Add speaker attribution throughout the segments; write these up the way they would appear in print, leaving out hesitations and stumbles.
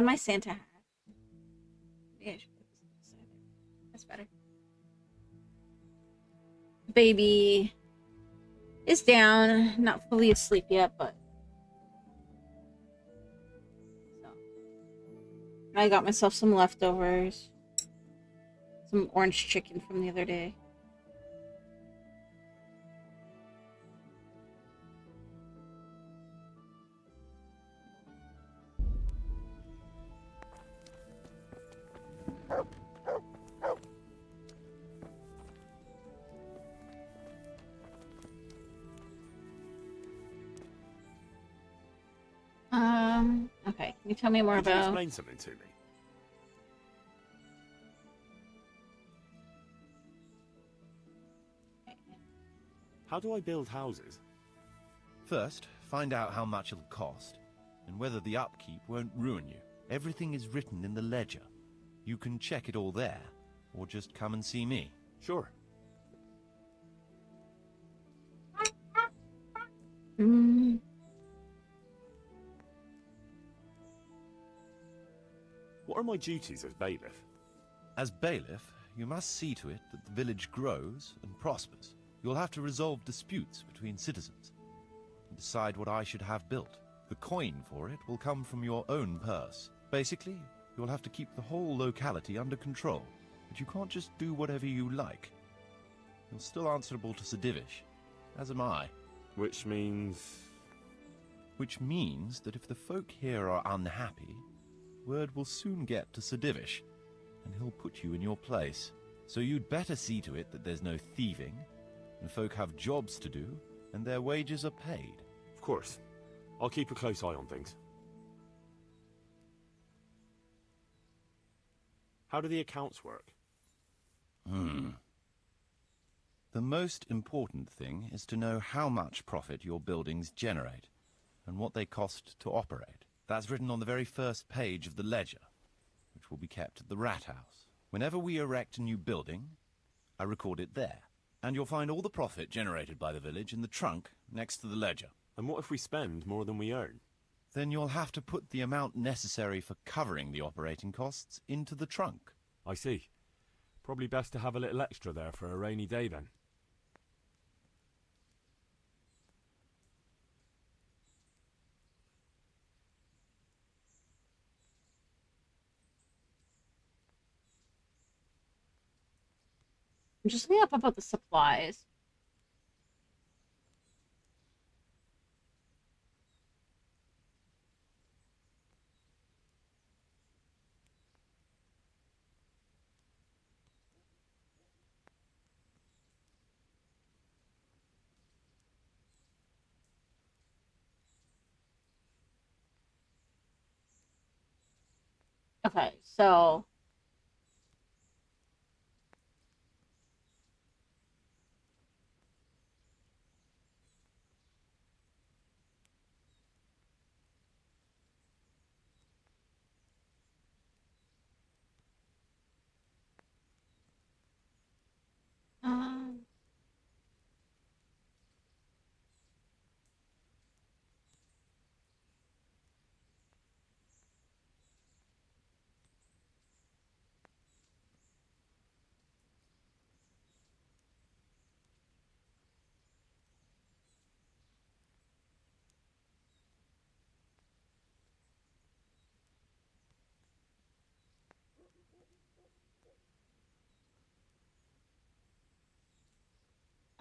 Speaker 1: My Santa hat. Maybe I should put this on the side there. That's better. Baby is down, not fully asleep yet, but so I got myself some leftovers, some orange chicken from the other day. Okay. Can you tell me more
Speaker 2: Could you
Speaker 1: about?
Speaker 2: explain something to me? How do I build houses?
Speaker 3: First, find out how much it'll cost, and whether the upkeep won't ruin you. Everything is written in the ledger. You can check it all there, or just come and see me.
Speaker 2: Sure.
Speaker 1: Mm.
Speaker 2: What are my duties as bailiff?
Speaker 3: As bailiff, you must see to it that the village grows and prospers. You'll have to resolve disputes between citizens and decide what I should have built. The coin for it will come from your own purse. Basically, you'll have to keep the whole locality under control, but you can't just do whatever you like. You're still answerable to Sedivish, as am I.
Speaker 2: Which means...
Speaker 3: Which means that if the folk here are unhappy, word will soon get to Sedivish, and he'll put you in your place. So you'd better see to it that there's no thieving, and folk have jobs to do, and their wages are paid.
Speaker 2: Of course. I'll keep a close eye on things. How do the accounts work?
Speaker 3: The most important thing is to know how much profit your buildings generate, and what they cost to operate. That's written on the very first page of the ledger, which will be kept at the Rat House. Whenever we erect a new building, I record it there. And you'll find all the profit generated by the village in the trunk next to the ledger.
Speaker 2: And what if we spend more than we earn?
Speaker 3: Then you'll have to put the amount necessary for covering the operating costs into the trunk.
Speaker 2: I see. Probably best to have a little extra there for a rainy day then.
Speaker 1: I'm just looking up about the supplies. Okay, so um,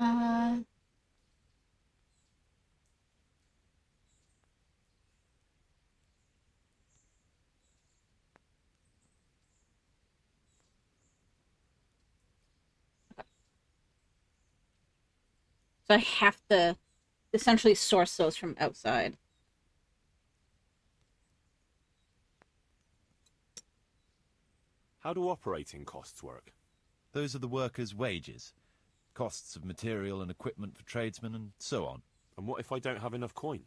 Speaker 1: uh, so I have to essentially source those from outside.
Speaker 2: How do operating costs work?
Speaker 3: Those are the workers' wages, costs of material and equipment for tradesmen, and so on.
Speaker 2: And what if I don't have enough coin?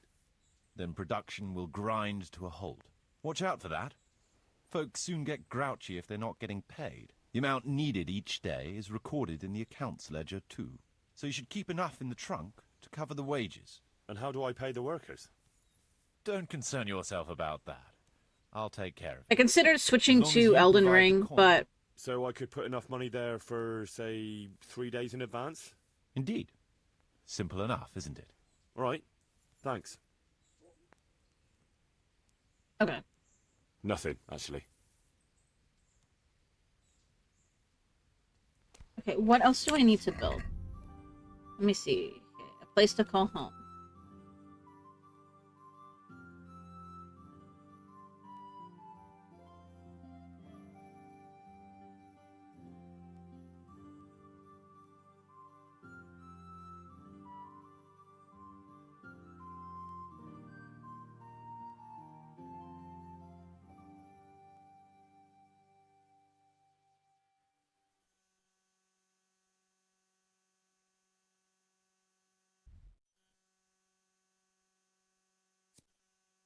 Speaker 3: Then production will grind to a halt. Watch out for that. Folks soon get grouchy if they're not getting paid. The amount needed each day is recorded in the accounts ledger too. So you should keep enough in the trunk to cover the wages.
Speaker 2: And how do I pay the workers?
Speaker 3: Don't concern yourself about that. I'll take care of
Speaker 1: I
Speaker 3: it.
Speaker 1: considered switching
Speaker 3: As long as
Speaker 1: to
Speaker 3: you
Speaker 1: Elden
Speaker 3: provide the
Speaker 1: Ring,
Speaker 3: coin.
Speaker 1: but
Speaker 2: So I could put enough money there for, say, 3 days in advance?
Speaker 3: Indeed. Simple enough, isn't it?
Speaker 2: All right. Thanks.
Speaker 1: okay.
Speaker 2: Nothing, actually.
Speaker 1: Okay, what else do I need to build? Let me see. Okay, a place to call home.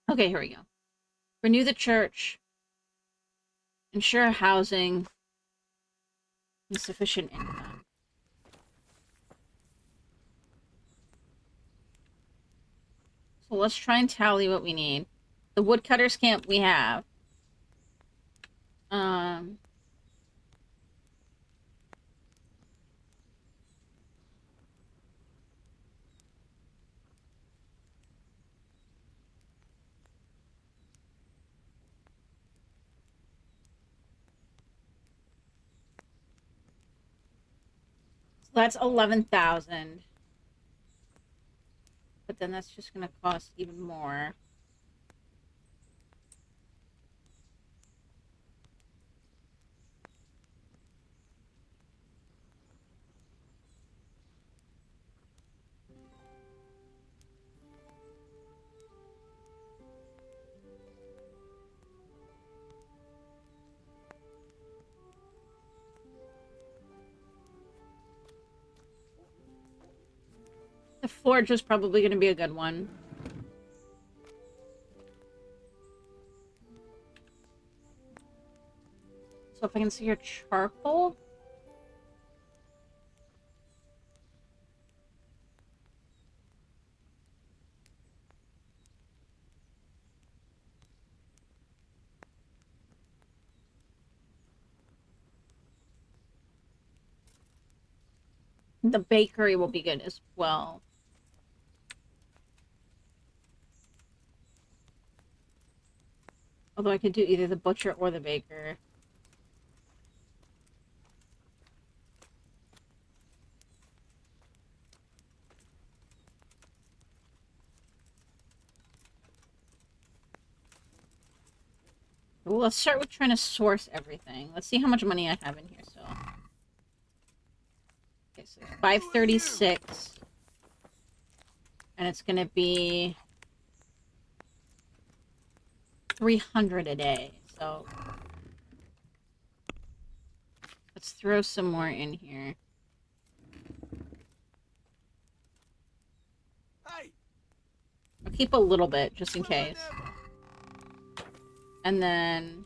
Speaker 1: Okay, here we go. Renew the church. Ensure housing and sufficient income. So let's try and tally what we need. The woodcutters camp we have. Um, so that's 11,000. But then that's just gonna cost even more. The forge is probably gonna be a good one. So if I can see your charcoal. The bakery will be good as well. Although I could do either the butcher or the baker. Well, let's start with trying to source everything. Let's see how much money I have in here still. Okay, so 536. And it's gonna be 300 a day. So let's throw some more in here. I'll keep a little bit just in case. And then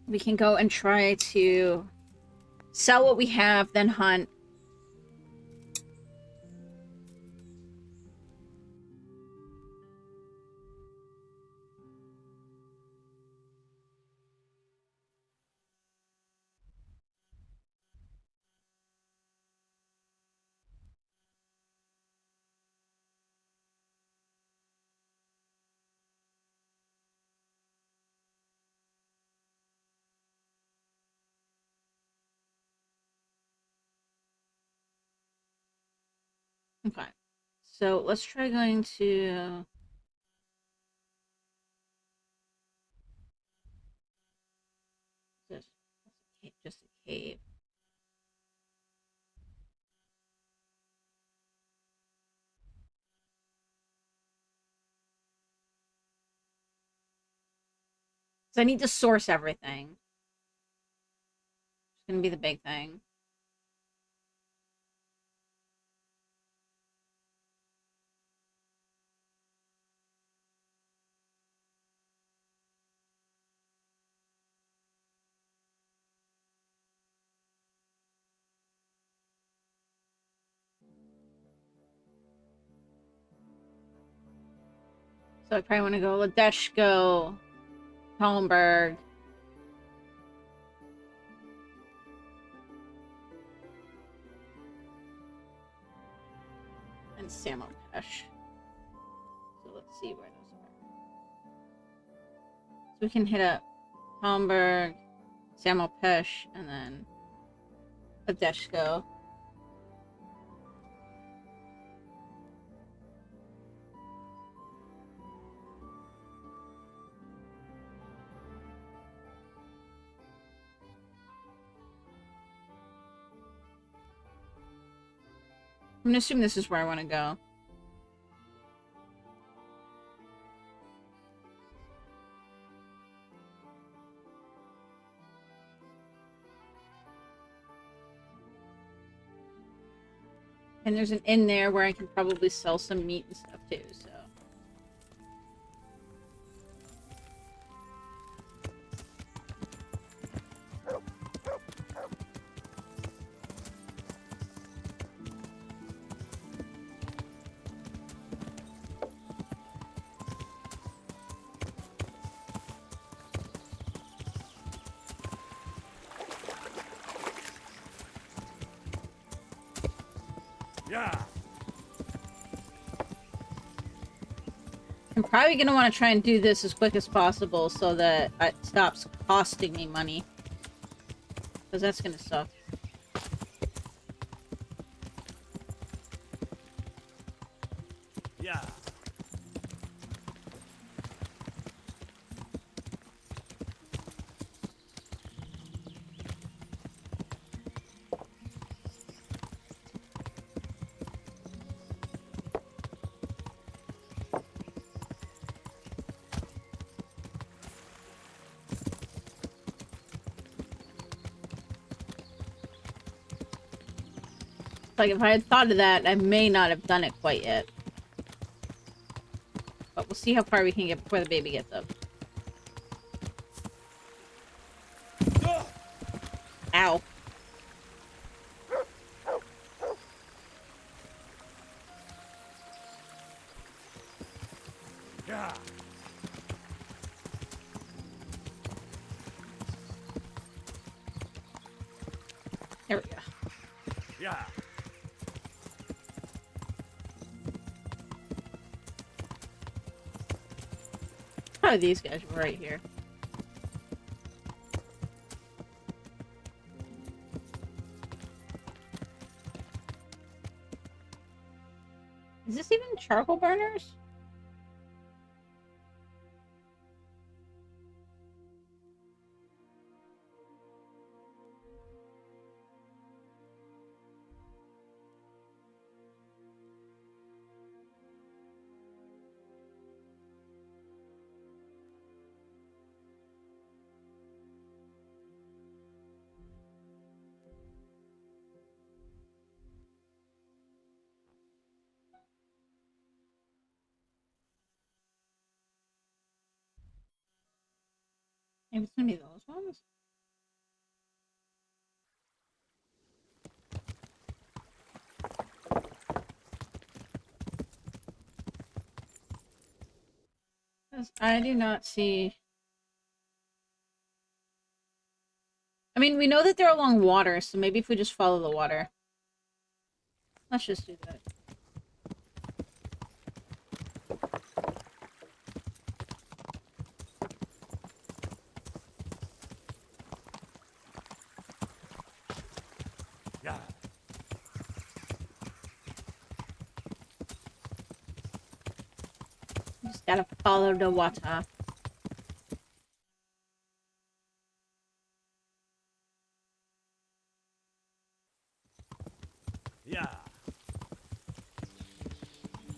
Speaker 1: we can go and try to sell what we have, then hunt. Okay. So let's try going to just a cave. So I need to source everything. It's gonna be the big thing. So I probably want to go Ladeshko, Holmberg. And Samopesh. So let's see where those are. So we can hit up Holmberg, Samopesh, and then Ladeshko. I'm gonna assume this is where I want to go. And there's an inn there where I can probably sell some meat and stuff too, so.
Speaker 2: Yeah.
Speaker 1: I'm probably gonna want to try and do this as quick as possible so that it stops costing me money. Because that's gonna suck.
Speaker 2: Yeah.
Speaker 1: Like, if I had thought of that, I may not have done it quite yet. But we'll see how far we can get before the baby gets up. Ow.
Speaker 2: Yeah.
Speaker 1: There we go.
Speaker 2: Yeah.
Speaker 1: Probably these guys right here. Is this even charcoal burners? Maybe it's gonna be those ones? 'Cause I do not see... I mean, we know that they're along water, so maybe if we just follow the water. Let's just do that.
Speaker 2: Yeah.
Speaker 1: Just gotta follow the water.
Speaker 2: Yeah.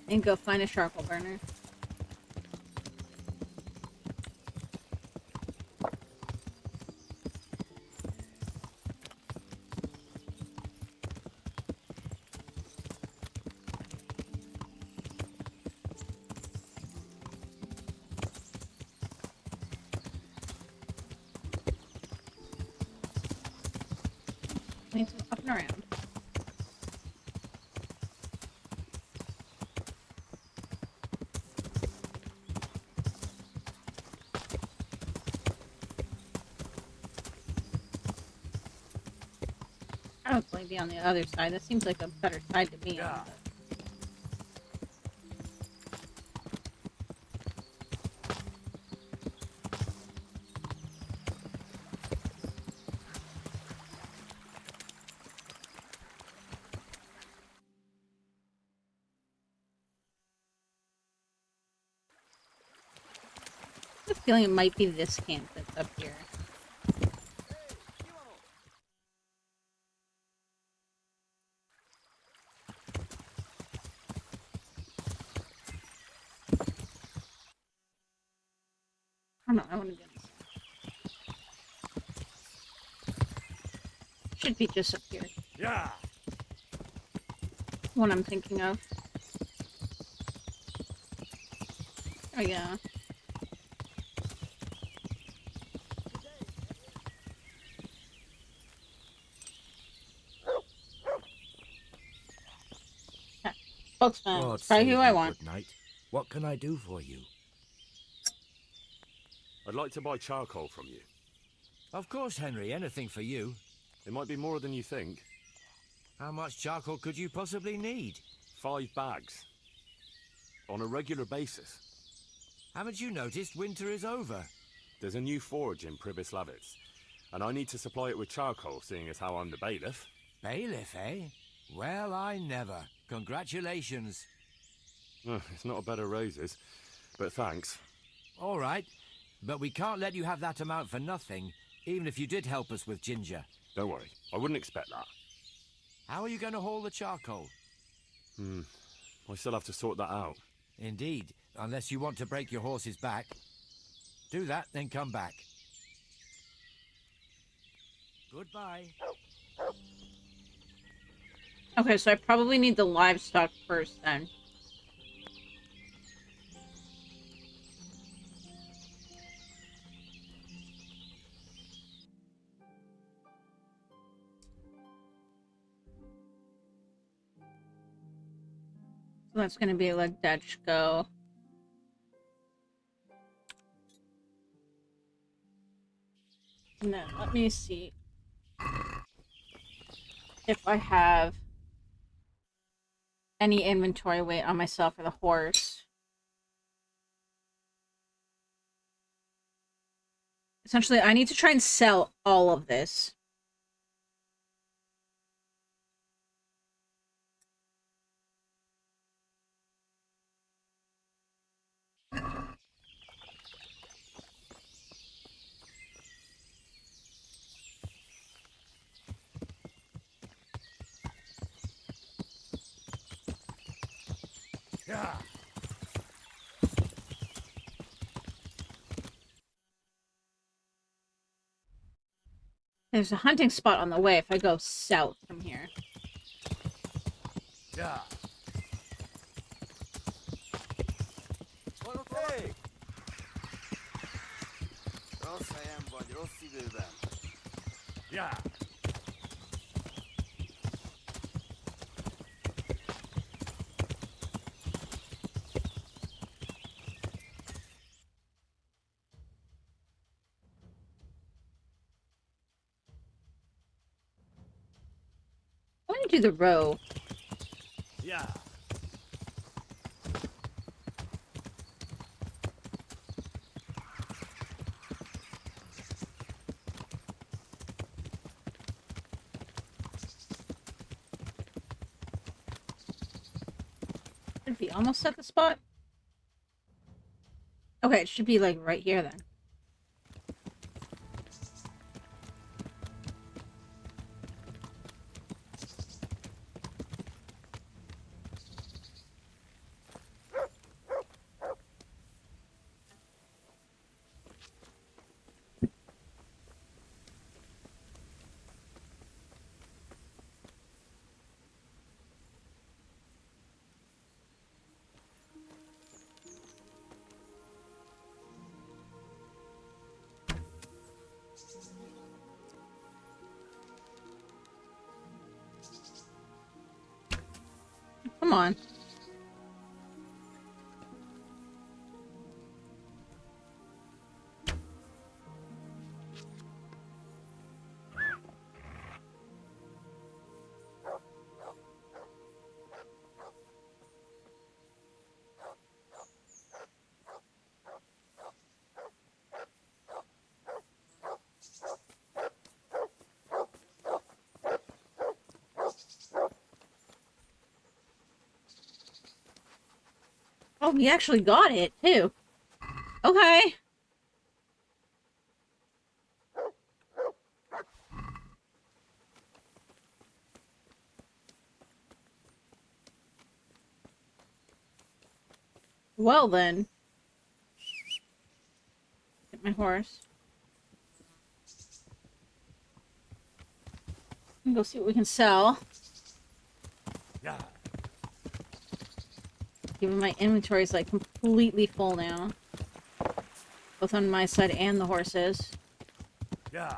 Speaker 1: And go find a charcoal burner. Need some up and around. I would probably be on the other side. That seems like a better side to be on. I have a feeling it might be this camp that's up here. I don't know, I want to do this. Should be just up here.
Speaker 2: Yeah.
Speaker 1: What I'm thinking of. Oh yeah. Spokesman.
Speaker 4: God
Speaker 1: That's probably
Speaker 4: save
Speaker 1: who I
Speaker 4: you,
Speaker 1: want.
Speaker 4: good knight. What can I do for you?
Speaker 2: I'd like to buy charcoal from you.
Speaker 4: Of course, Henry. Anything for you.
Speaker 2: It might be more than you think.
Speaker 4: How much charcoal could you possibly need?
Speaker 2: 5 bags. On a regular basis.
Speaker 4: Haven't you noticed winter is over?
Speaker 2: There's a new forge in Pribyslavitz, and I need to supply it with charcoal, seeing as how I'm the bailiff.
Speaker 4: Bailiff, eh? Well, I never. Congratulations.
Speaker 2: It's not a bed of roses, but thanks.
Speaker 4: All right, but we can't let you have that amount for nothing, even if you did help us with ginger.
Speaker 2: Don't worry, I wouldn't expect that.
Speaker 4: How are you going to haul the charcoal?
Speaker 2: I still have to sort that out.
Speaker 4: Indeed, unless you want to break your horse's back. Do that, then come back. Goodbye.
Speaker 1: Okay, so I probably need the livestock first then. So that's gonna be like Dutchko. And then let me see if I have any inventory weight on myself or the horse. Essentially, I need to try and sell all of this.
Speaker 2: Yeah.
Speaker 1: There's a hunting spot on the way if I go south from here.
Speaker 2: Yeah.
Speaker 5: Hey! Rossz helyen vagy, rossz időben.
Speaker 2: Yeah.
Speaker 1: I want to do the row.
Speaker 2: Yeah.
Speaker 1: Should be almost at the spot. Okay, it should be like right here then. Come on. Oh, he actually got it, too. Okay. Well, then. Get my horse. And go see what we can sell.
Speaker 4: Yeah.
Speaker 1: Given my inventory is like completely full now. Both on my side and the horses.
Speaker 4: Yeah.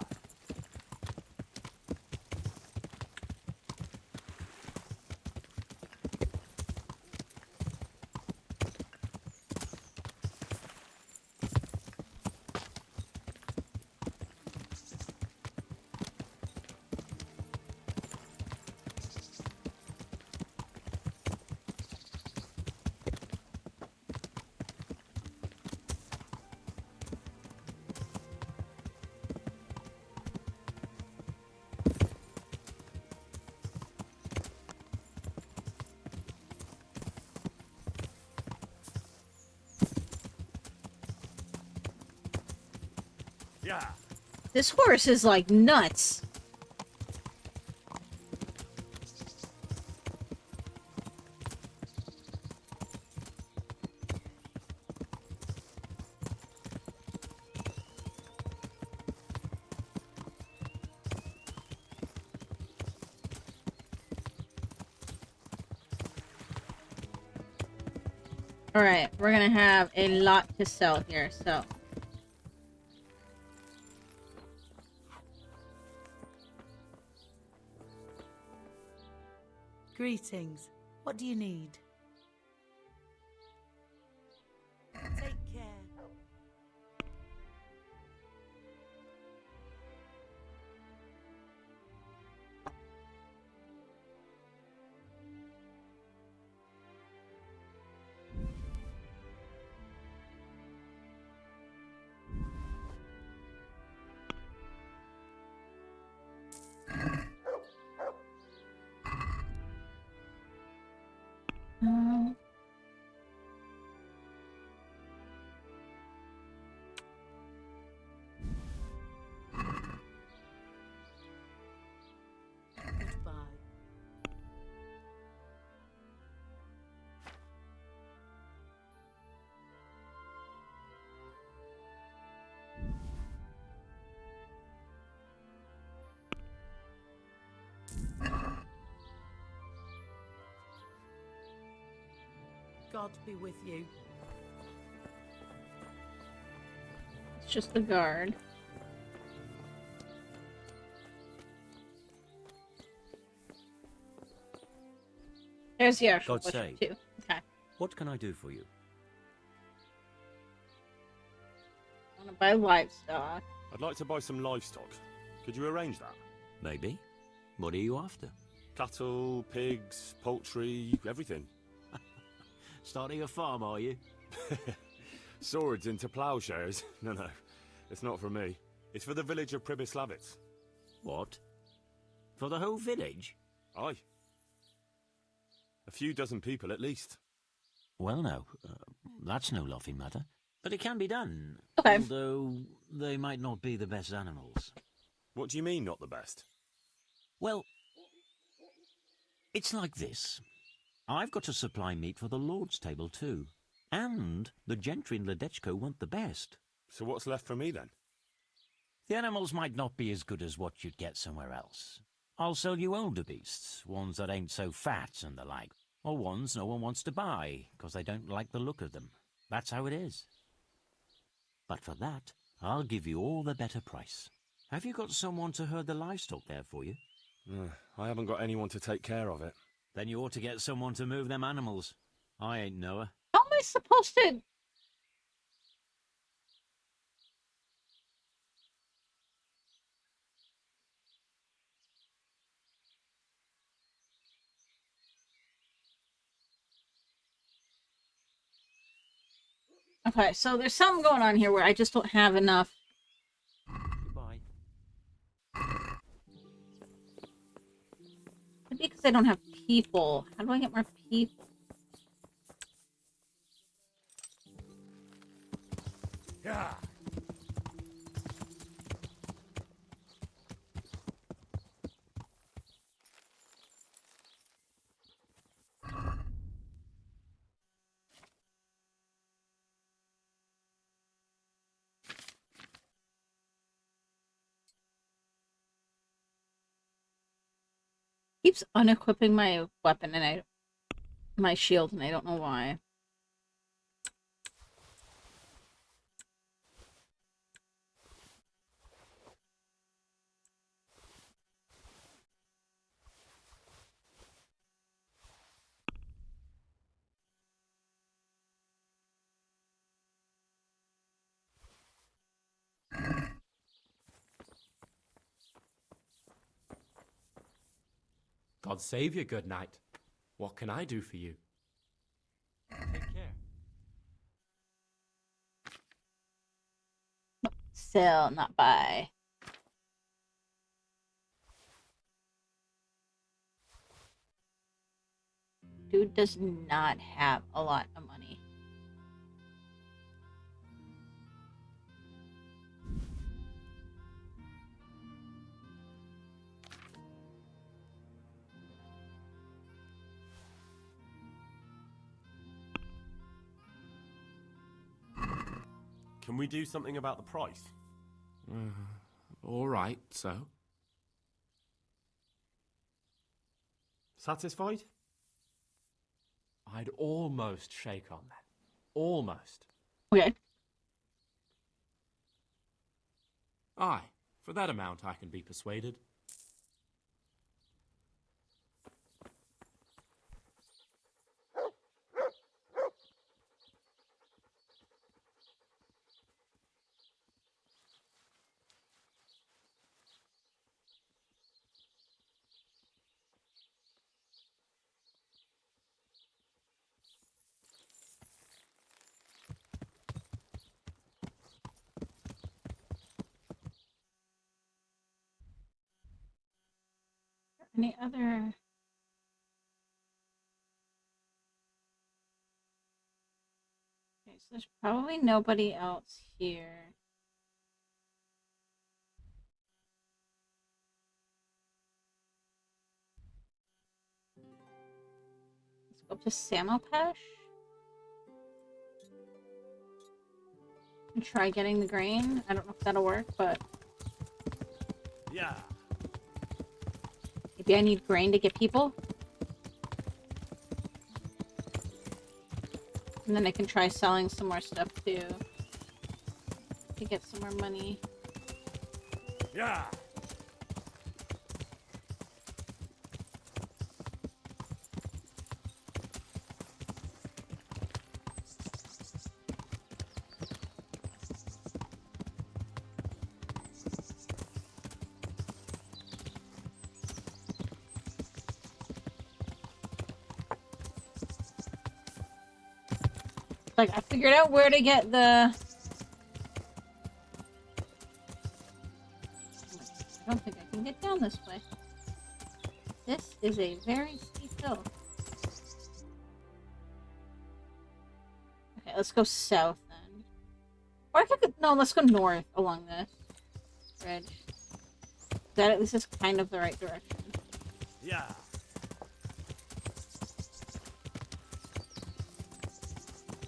Speaker 4: Yeah.
Speaker 1: This horse is like nuts. Alright, we're gonna have a lot to sell here, so.
Speaker 6: Greetings. What do you need? Take care.
Speaker 1: Um,
Speaker 6: Goodbye. God be with you.
Speaker 1: it's just the guard. There's the actual
Speaker 7: God
Speaker 1: butcher,
Speaker 7: save.
Speaker 1: too. Okay.
Speaker 7: What can I do for you?
Speaker 1: I want to buy livestock.
Speaker 2: I'd like to buy some livestock. Could you arrange that?
Speaker 7: Maybe. What are you after?
Speaker 2: Cattle, pigs, poultry, everything.
Speaker 7: Starting a farm, are you?
Speaker 2: Swords into plowshares? No, it's not for me. It's for the village of Pribyslavitz.
Speaker 7: What? For the whole village?
Speaker 2: Aye. A few dozen people at least.
Speaker 7: Well, no. That's no laughing matter. But it can be done.
Speaker 1: Okay.
Speaker 7: Although they might not be the best animals.
Speaker 2: What do you mean, not the best?
Speaker 7: Well, it's like this. I've got to supply meat for the Lord's table too. And the gentry in Ledechko want the best.
Speaker 2: So what's left for me then?
Speaker 7: The animals might not be as good as what you'd get somewhere else. I'll sell you older beasts, ones that ain't so fat and the like, or ones no one wants to buy, 'cause they don't like the look of them. That's how it is. But for that, I'll give you all the better price. Have you got someone to herd the livestock there for you?
Speaker 2: I haven't got anyone to take care of it.
Speaker 7: Then you ought to get someone to move them animals. I ain't Noah.
Speaker 1: How am I supposed to... Okay, so there's something going on here where I just don't have enough.
Speaker 7: Goodbye.
Speaker 1: Maybe because I don't have people. How do I get more people?
Speaker 2: Yeah.
Speaker 1: Keeps unequipping my weapon and my shield, and I don't know why.
Speaker 8: God save you, good knight. What can I do for you? Take care.
Speaker 1: Sell, not buy. Dude does not have a lot of money.
Speaker 9: Can we do something about the price?
Speaker 8: All right, so?
Speaker 9: Satisfied?
Speaker 8: I'd almost shake on that. Almost.
Speaker 1: Okay.
Speaker 8: Aye, for that amount I can be persuaded.
Speaker 1: Any other... Okay, so there's probably nobody else here. Let's go up to Samopesh. And try getting the grain. I don't know if that'll work, but...
Speaker 9: Yeah.
Speaker 1: Maybe I need grain to get people. And then I can try selling some more stuff too. To get some more money.
Speaker 9: Yeah.
Speaker 1: Like, I figured out where to get the... I don't think I can get down this way. This is a very steep hill. Okay, let's go south then. Or I could... No, let's go north along this bridge. That at least is kind of the right direction.
Speaker 9: Yeah.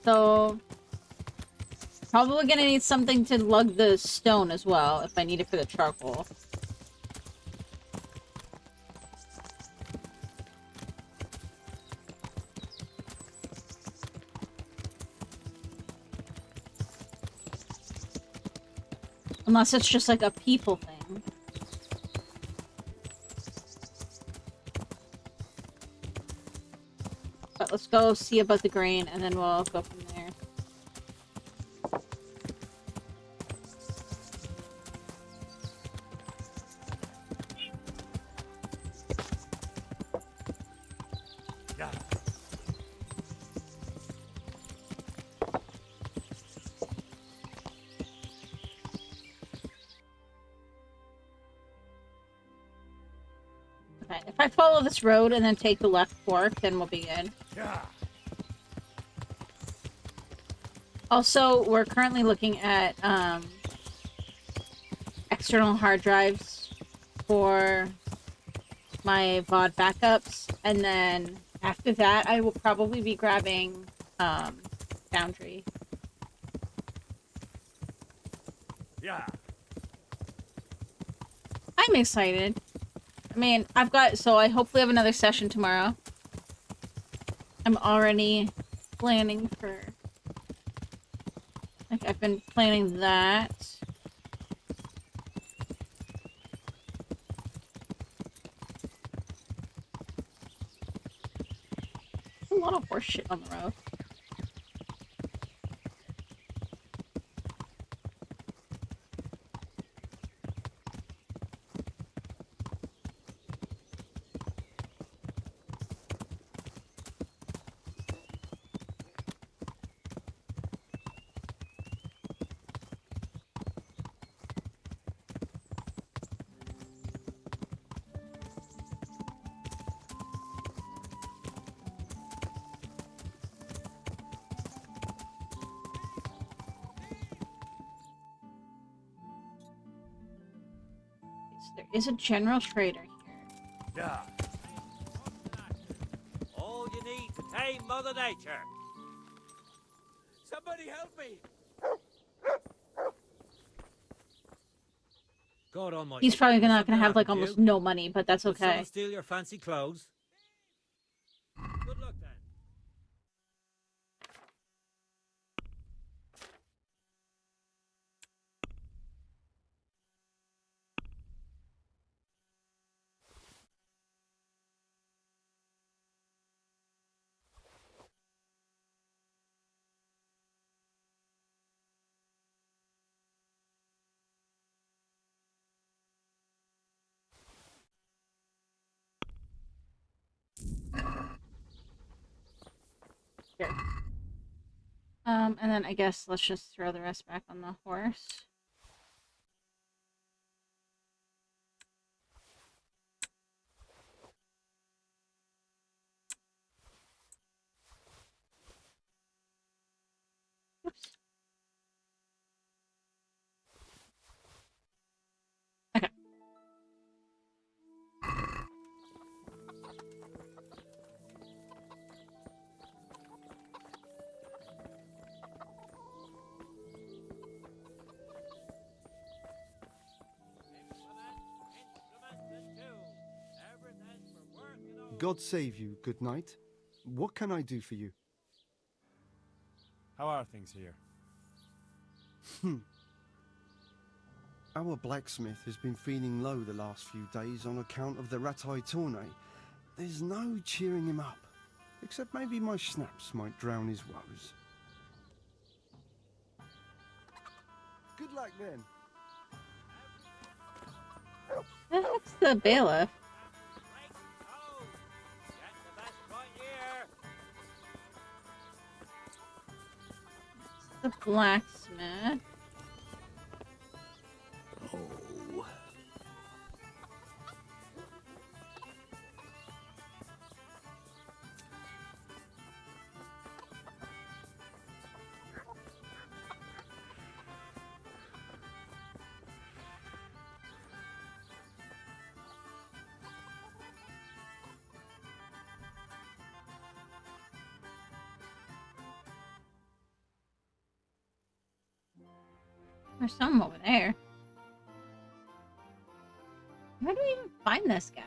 Speaker 1: So, probably gonna need something to lug the stone as well, if I need it for the charcoal. Unless it's just like a people thing. But let's go see about the grain, and then we'll go from there.
Speaker 9: Yeah.
Speaker 1: Okay, if I follow this road and then take the left fork, then we'll be good.
Speaker 9: Yeah.
Speaker 1: Also, we're currently looking at external hard drives for my VOD backups, and then after that, I will probably be grabbing Foundry.
Speaker 2: Yeah.
Speaker 1: I'm excited. I mean, I hopefully have another session tomorrow. I'm already planning for... Like, I've been planning that. A lot of horse shit on the road. There is a general trader here.
Speaker 2: Yeah.
Speaker 10: All you need to tame Mother Nature. Somebody help me! God almighty.
Speaker 1: He's probably not
Speaker 10: Something
Speaker 1: gonna have like
Speaker 10: happened to
Speaker 1: almost
Speaker 10: you?
Speaker 1: no money, but that's
Speaker 10: Did someone
Speaker 1: okay.
Speaker 10: steal your fancy clothes? Good luck then.
Speaker 1: Here. And then I guess let's just throw the rest back on the horse. Oops. Okay.
Speaker 11: God save you, good night. What can I do for you?
Speaker 2: How are things here?
Speaker 11: Our blacksmith has been feeling low the last few days on account of the rat-eye tourney. There's no cheering him up, except maybe my schnapps might drown his woes. Good luck then.
Speaker 1: That's the bailiff. The blacksmith.
Speaker 11: Oh.
Speaker 1: There's some over there. Where do we even find this guy?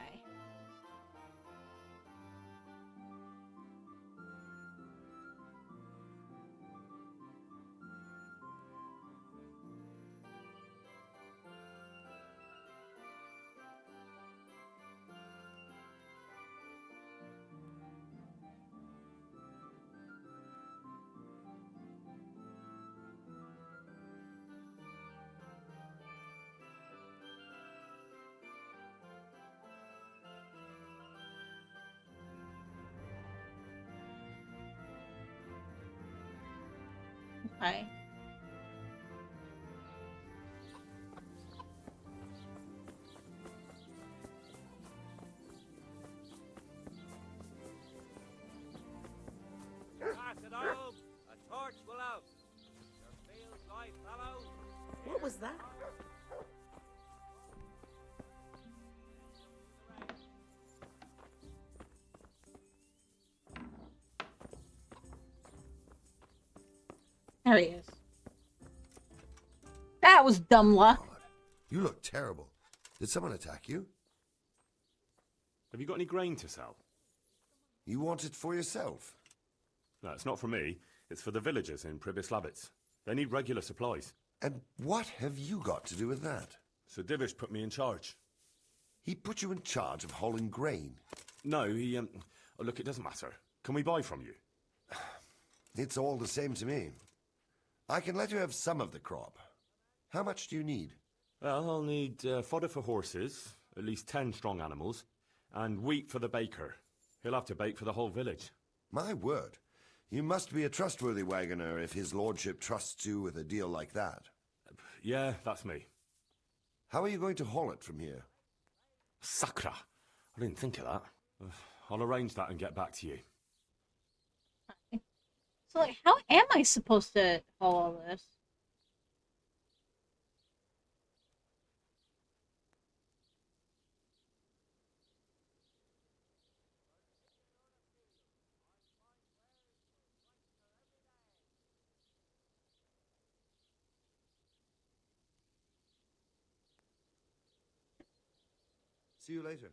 Speaker 1: Okay.
Speaker 10: Pass it home. A torch will out.
Speaker 6: What was that?
Speaker 1: There he is. That was dumb luck.
Speaker 12: You look terrible. Did someone attack you?
Speaker 2: Have you got any grain to sell?
Speaker 12: You want it for yourself?
Speaker 2: No, it's not for me. It's for the villagers in Pribyslavitz. They need regular supplies.
Speaker 12: And what have you got to do with that?
Speaker 2: So Divish put me in charge.
Speaker 12: He put you in charge of hauling grain?
Speaker 2: No, he, oh, look, it doesn't matter. Can we buy from you?
Speaker 12: It's all the same to me. I can let you have some of the crop. How much do you need?
Speaker 2: Well, I'll need fodder for horses, at least 10 strong animals, and wheat for the baker. He'll have to bake for the whole village.
Speaker 12: My word. You must be a trustworthy wagoner if his lordship trusts you with a deal like that.
Speaker 2: Yeah, that's me.
Speaker 12: How are you going to haul it from here?
Speaker 2: Sakra! I didn't think of that. I'll arrange that and get back to you.
Speaker 1: So, like, how am I supposed to haul all this?
Speaker 12: See you later.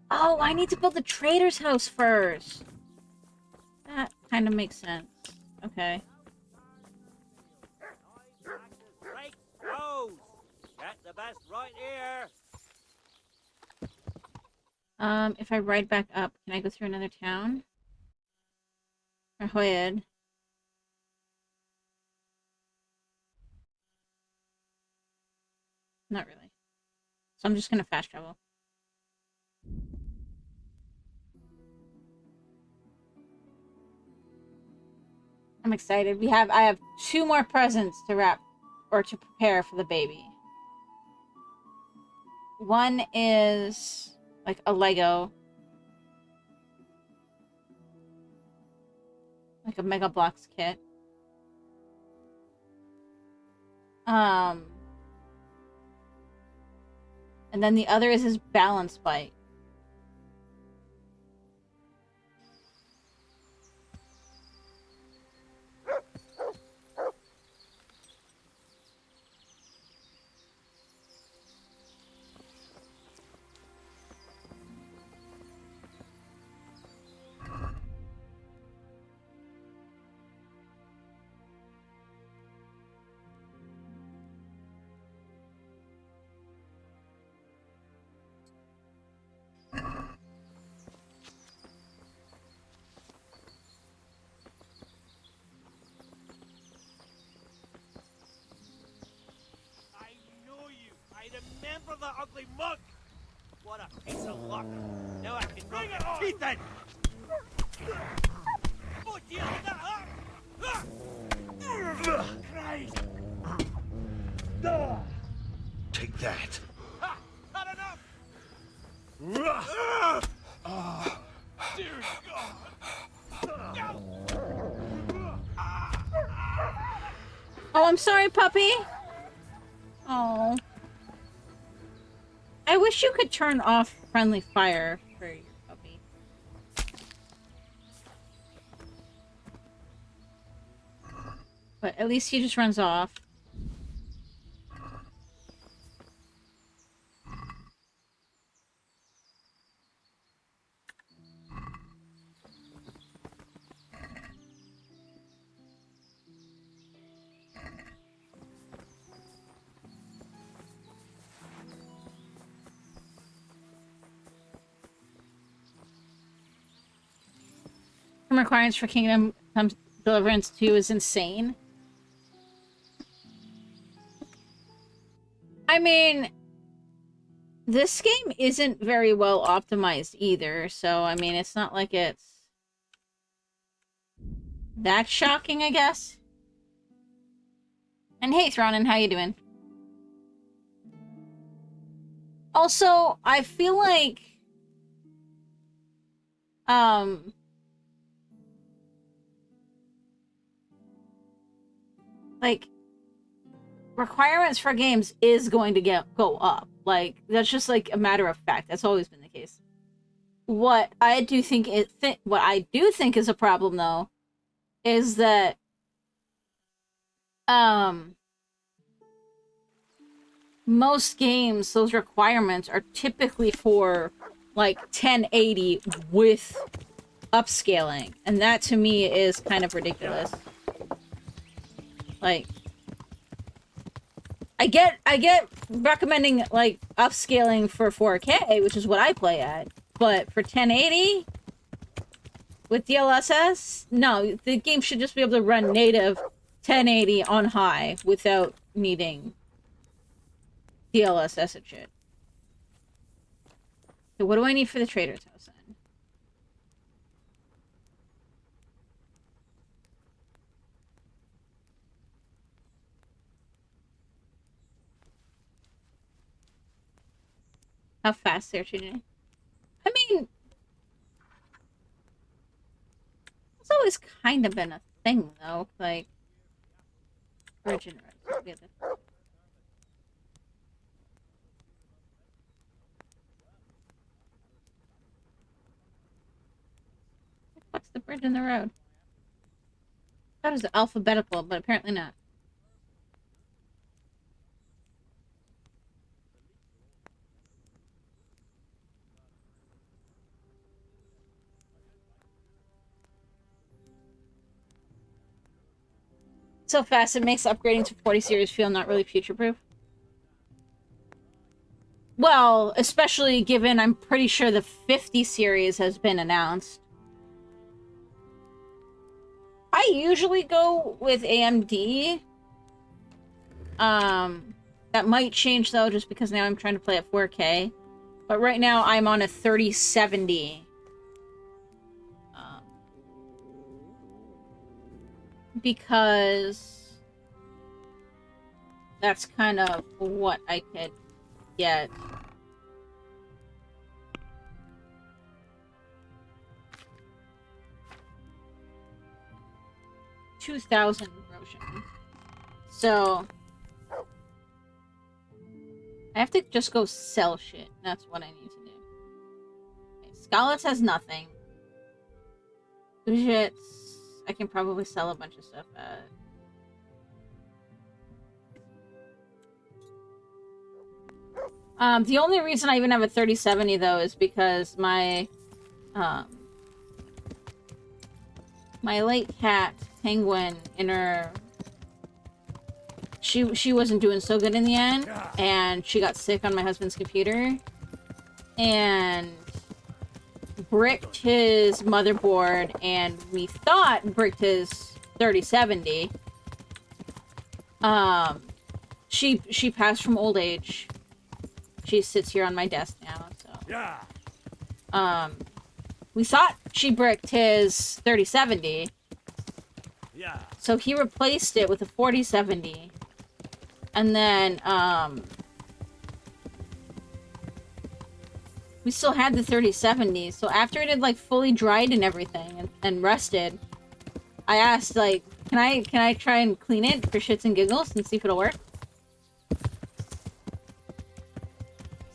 Speaker 1: Oh, I need to build the trader's house first. That kind of makes sense. Okay.
Speaker 10: Right roads. Get the best right here.
Speaker 1: If I ride back up, can I go through another town? Or Hoyed? Not really. So I'm just gonna fast travel. I'm excited. I have 2 more presents to wrap or to prepare for the baby. One is like a Lego. Like a Mega Bloks kit. And then the other is his balance bike.
Speaker 10: Remember the ugly mug? What a piece of luck. Now I can bring it on. Teeth in. Oh, dear, that hurt. Christ.
Speaker 12: Take that.
Speaker 10: Ha, not enough. Dear God.
Speaker 1: Oh, I'm sorry, puppy. Oh. I wish you could turn off friendly fire for your puppy. But at least he just runs off. Requirements for Kingdom Come Deliverance 2 is insane. I mean, this game isn't very well optimized either, so I mean, it's not like it's that shocking, I guess. And hey, Thronin, how you doing? Also, I feel like requirements for games is going to go up. Like, that's just like a matter of fact. That's always been the case. What I do think is a problem, though, is that most games, those requirements are typically for like 1080 with upscaling, and that to me is kind of ridiculous. Like, I get recommending like upscaling for 4K, which is what I play at, but for 1080 with DLSS, no, the game should just be able to run native 1080 on high without needing DLSS and shit. So what do I need for the trader's house then? How fast they're treating? I mean, it's always kind of been a thing, though. Like, Virgin Rights. What's the bridge in the road? I thought it was alphabetical, but apparently not. So fast, it makes upgrading to 40 series feel not really future-proof. Well, especially given I'm pretty sure the 50 series has been announced. I usually go with AMD. That might change though, just because now I'm trying to play at 4K. But right now I'm on a 3070. Because that's kind of what I could get. $2,000 Roshan. So I have to just go sell shit. That's what I need to do. Okay, Scarlet's has nothing. Ujits, I can probably sell a bunch of stuff at. The only reason I even have a 3070 though is because my my late cat Penguin in her she wasn't doing so good in the end, and she got sick on my husband's computer and bricked his motherboard, and we thought bricked his 3070. She passed from old age. She sits here on my desk now, so we thought she bricked his 3070. So he replaced it with a 4070. And then, we still had the 3070. So after it had, like, fully dried and everything and rested, I asked, like, can I try and clean it for shits and giggles and see if it'll work?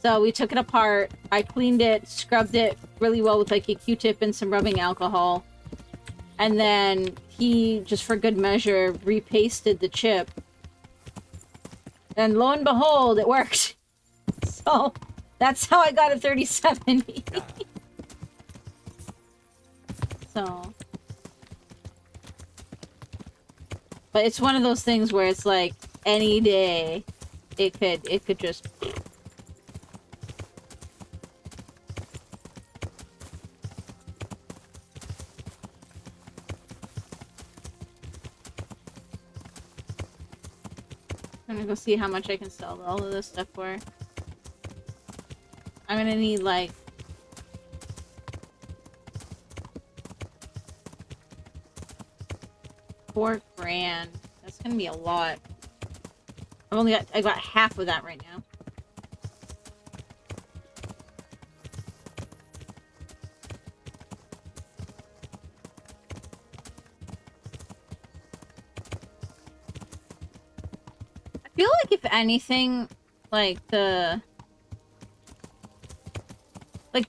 Speaker 1: So we took it apart. I cleaned it, scrubbed it really well with, like, a Q-tip and some rubbing alcohol. And then he, just for good measure, repasted the chip. And lo and behold, it worked. So, that's how I got a 3070. So. But it's one of those things where it's like, any day, it could just... I'm gonna go see how much I can sell all of this stuff for. I'm gonna need like $4 grand. That's gonna be a lot. I got half of that right now. feel like if anything, like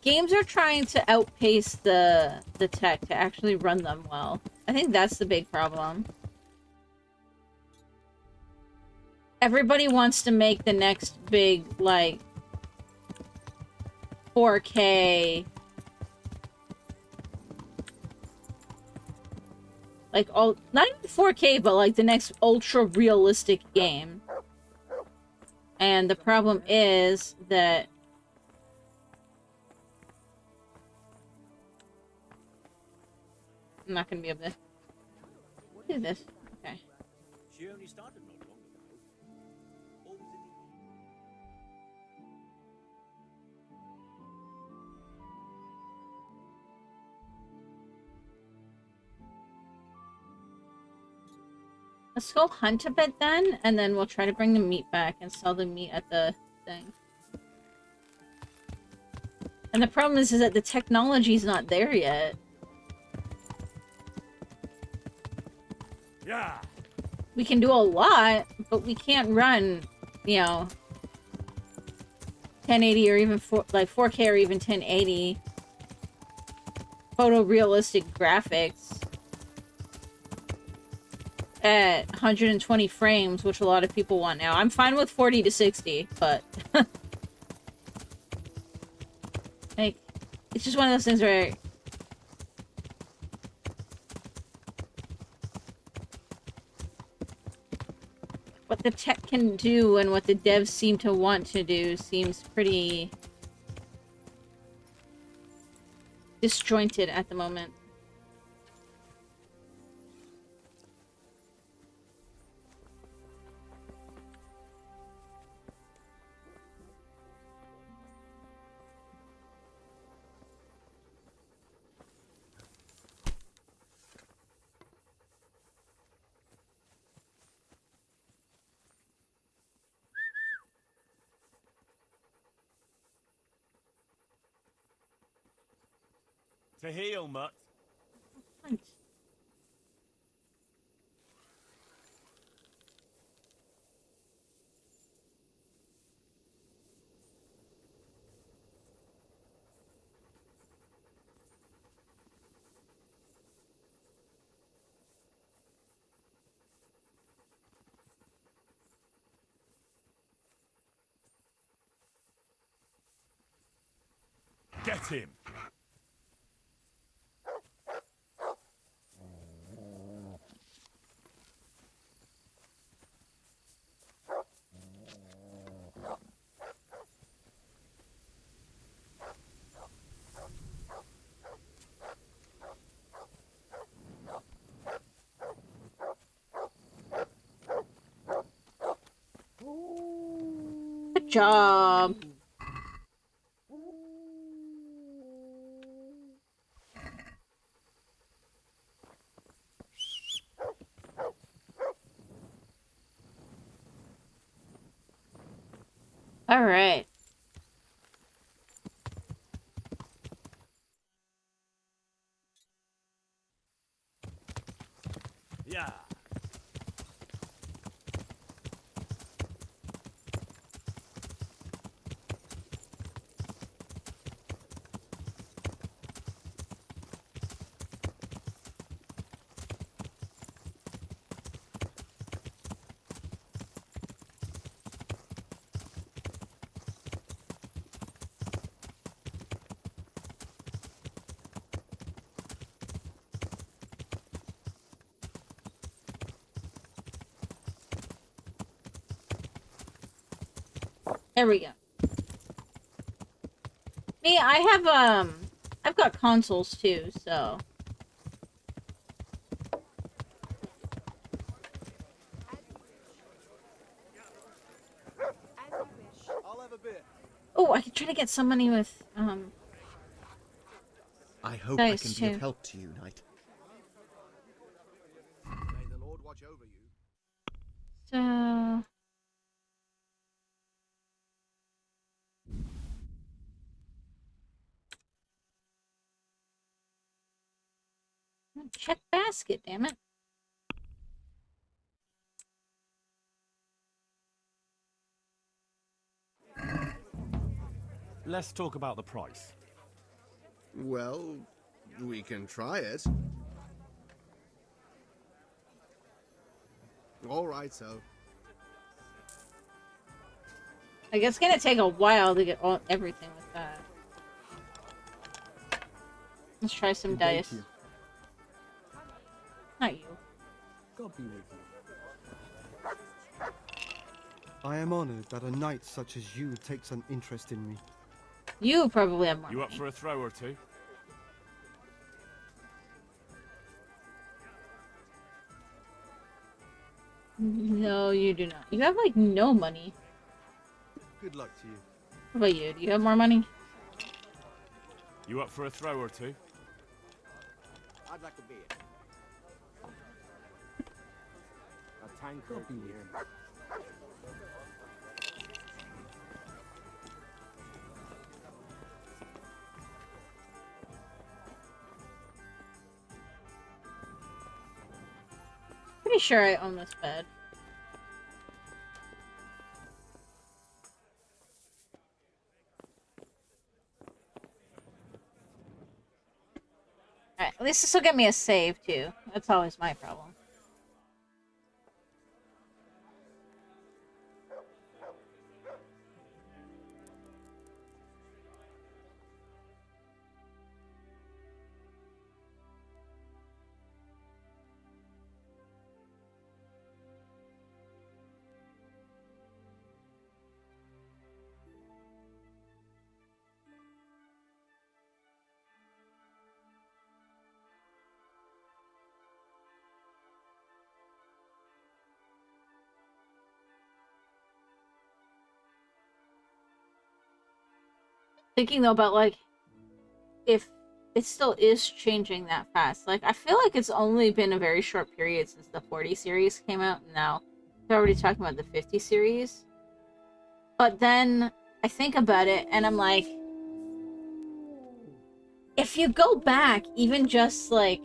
Speaker 1: games are trying to outpace the tech to actually run them well. I think that's the big problem. Everybody wants to make the next big, like, 4K... Like, not even 4K, but, like, the next ultra-realistic game. And the problem is that... I'm not gonna be able to do this. Okay.
Speaker 10: She only started not long ago. Always in
Speaker 1: Let's go hunt a bit then, and then we'll try to bring the meat back and sell the meat at the thing. And the problem is that the technology's not there yet.
Speaker 10: Yeah.
Speaker 1: We can do a lot, but we can't run, you know, 1080 or even 4K or even 1080 photorealistic graphics at 120 frames, which a lot of people want now. I'm fine with 40 to 60, but like, it's just one of those things where what the tech can do and what the devs seem to want to do seems pretty disjointed at the moment.
Speaker 10: To heal, Mutt.
Speaker 1: Thanks.
Speaker 10: Get him.
Speaker 1: Good job. All right.
Speaker 10: Yeah.
Speaker 1: There we go. Me, I've got consoles too, so.
Speaker 5: I'll have a bit.
Speaker 1: Oh, I could try to get some money with,
Speaker 13: I hope
Speaker 1: dice
Speaker 13: I can be
Speaker 1: too.
Speaker 13: of help to you, knight.
Speaker 5: May the Lord watch over you.
Speaker 1: So. Check basket, damn it.
Speaker 9: let's talk about the price.
Speaker 5: Well, we can try it. All right, so.
Speaker 1: Like, it's gonna take a while to get everything with that. Let's try some dice.
Speaker 11: You.
Speaker 1: Not you.
Speaker 11: God be with you. I am honored that a knight such as you takes an interest in me.
Speaker 1: You probably have more
Speaker 9: You up
Speaker 1: money.
Speaker 9: for a throw or two?
Speaker 1: No, you do not. You have, like, no money.
Speaker 11: Good luck to you.
Speaker 1: What about you? Do you have more money?
Speaker 9: You up for a throw or two?
Speaker 5: I'd like a beer.
Speaker 9: A tankard of beer.
Speaker 1: Pretty sure I own this bed. Alright, at least this will get me a save, too. That's always my problem. Thinking though about like if it still is changing that fast. Like I feel like it's only been a very short period since the 40 series came out, and now they're already talking about the 50 series. But then I think about it and I'm like, if you go back even just like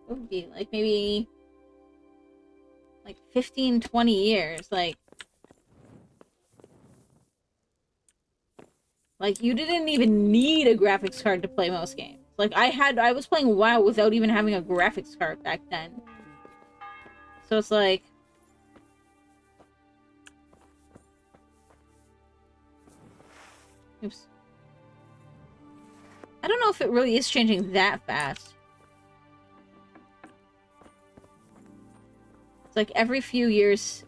Speaker 1: what would be like maybe like 15, 20 years, like you didn't even need a graphics card to play most games. Like, I was playing WoW without even having a graphics card back then. So it's like... Oops. I don't know if it really is changing that fast. It's like every few years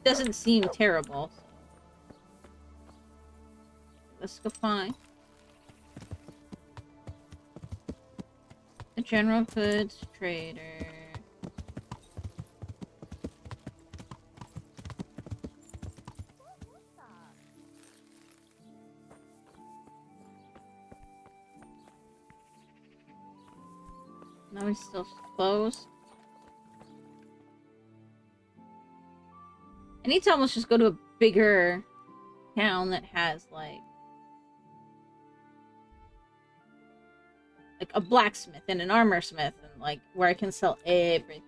Speaker 1: doesn't seem terrible. Let's go find a general goods trader. No, he's still closed. I need to almost just go to a bigger town that has like a blacksmith and an armor smith and like where I can sell everything.